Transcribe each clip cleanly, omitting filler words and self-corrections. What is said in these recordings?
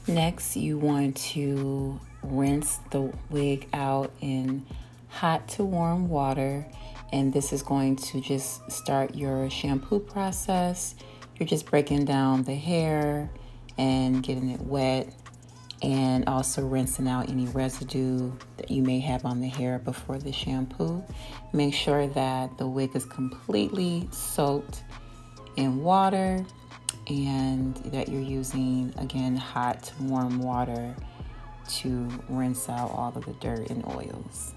Next, you want to rinse the wig out in hot to warm water, and this is going to just start your shampoo process. You're just breaking down the hair and getting it wet, and also rinsing out any residue that you may have on the hair before the shampoo. Make sure that the wig is completely soaked in water and that you're using, again, hot to warm water to rinse out all of the dirt and oils.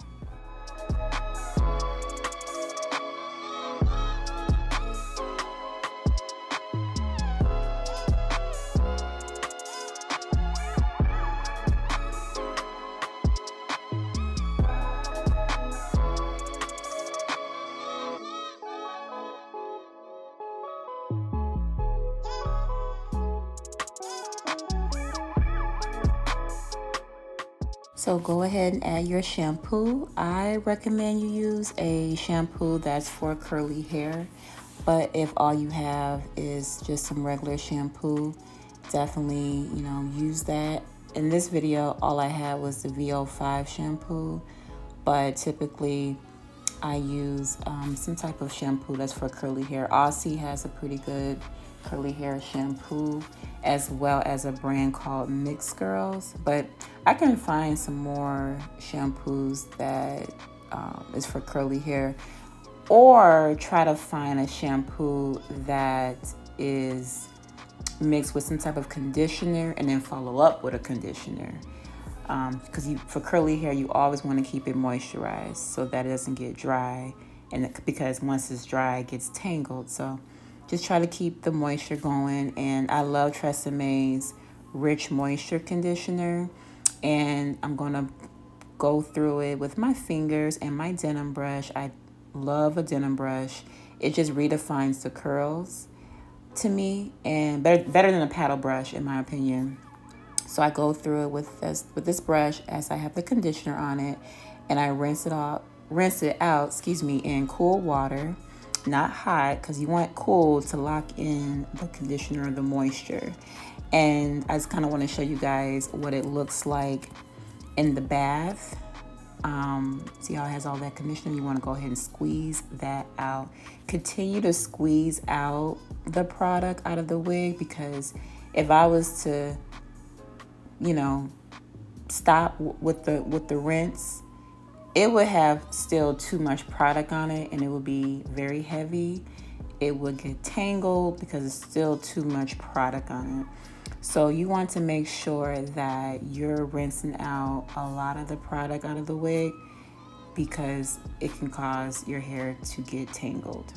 So go ahead and add your shampoo. I recommend you use a shampoo that's for curly hair, but if all you have is just some regular shampoo, definitely, use that. In this video, all I had was the VO5 shampoo, but typically I use some type of shampoo that's for curly hair. Aussie has a pretty good curly hair shampoo, as well as a brand called Mix Girls, but I can find some more shampoos that is for curly hair, or try to find a shampoo that is mixed with some type of conditioner and then follow up with a conditioner, because for curly hair you always want to keep it moisturized so that it doesn't get dry, and because once it's dry it gets tangled. So just try to keep the moisture going. And I love Treseme's Rich Moisture Conditioner, and I'm gonna go through it with my fingers and my denim brush. I love a denim brush. It just redefines the curls to me, and better than a paddle brush in my opinion. So I go through it with this brush as I have the conditioner on it, and I rinse it out, in cool water, not hot, because you want cool to lock in the conditioner, the moisture. And I just kind of want to show you guys what it looks like in the bath. See how it has all that conditioner? You want to go ahead and squeeze that out. Continue to squeeze out the product out of the wig, because if I was to, stop with the rinse, it would have still too much product on it, and it would be very heavy. It would get tangled because it's still too much product on it. So you want to make sure that you're rinsing out a lot of the product out of the wig, because it can cause your hair to get tangled.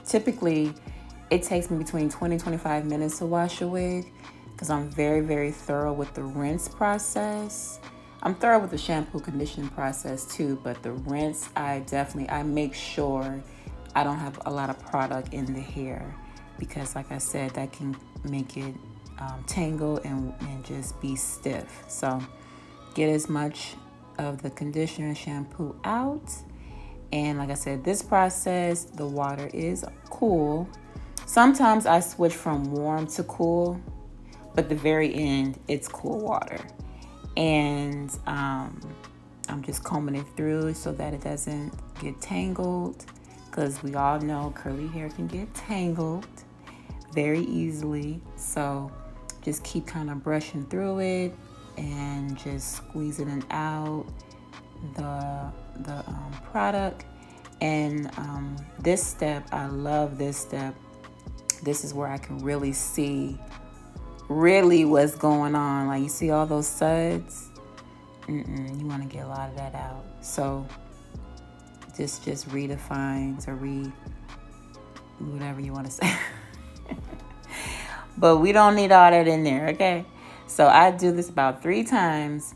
Typically, it takes me between 20 and 25 minutes to wash a wig, because I'm very, very thorough with the rinse process. I'm thorough with the shampoo conditioning process too, but the rinse, I make sure I don't have a lot of product in the hair, because like I said, that can make it tangle and just be stiff. So get as much of the conditioner and shampoo out. And like I said, this process, the water is cool. Sometimes I switch from warm to cool, but the very end, it's cool water. And I'm just combing it through so that it doesn't get tangled, because we all know curly hair can get tangled very easily. So just keep kind of brushing through it and just squeezing it out the product. And this step, I love this step. This is where I can really see what's going on. Like, you see all those suds? You want to get a lot of that out. So this just redefines, or whatever you want to say. But we don't need all that in there, okay? So I do this about 3 times,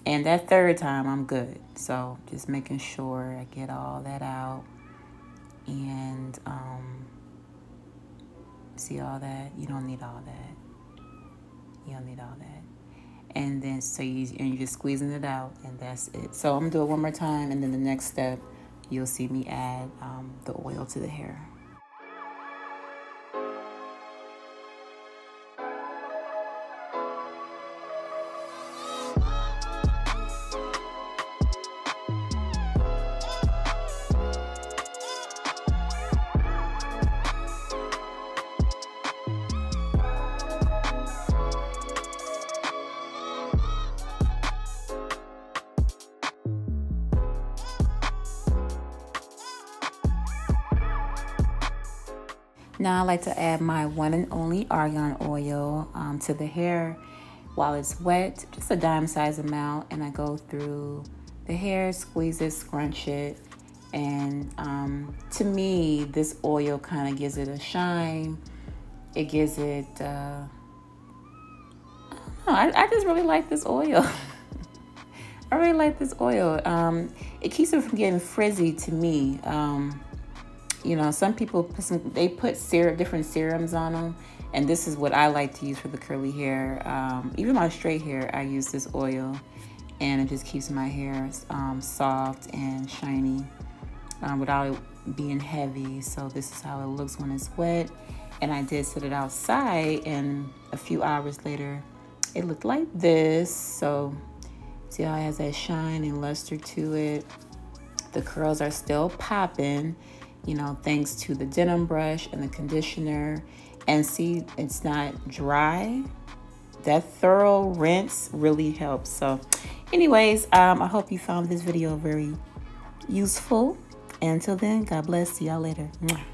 and that 3rd time I'm good. So just making sure I get all that out. And see all that? You don't need all that. You don't need all that. And then you're just squeezing it out, and that's it. So I'm gonna do it one more time, and then the next step, you'll see me add the oil to the hair. Now I like to add my one and only argan oil to the hair while it's wet, just a dime size amount, and I go through the hair, squeeze it, scrunch it, and to me, this oil kind of gives it a shine. It gives it, I don't know, I just really like this oil. I really like this oil. It keeps it from getting frizzy to me. You know, some people put different serums on them, and this is what I like to use for the curly hair. Even my straight hair, I use this oil, and it just keeps my hair soft and shiny without it being heavy. So this is how it looks when it's wet. And I did set it outside, and a few hours later, it looked like this. So see how it has that shine and luster to it. The curls are still popping, you know, thanks to the denim brush and the conditioner. And see, it's not dry. That thorough rinse really helps. So anyways, I hope you found this video very useful. And until then, God bless. See y'all later. Mwah.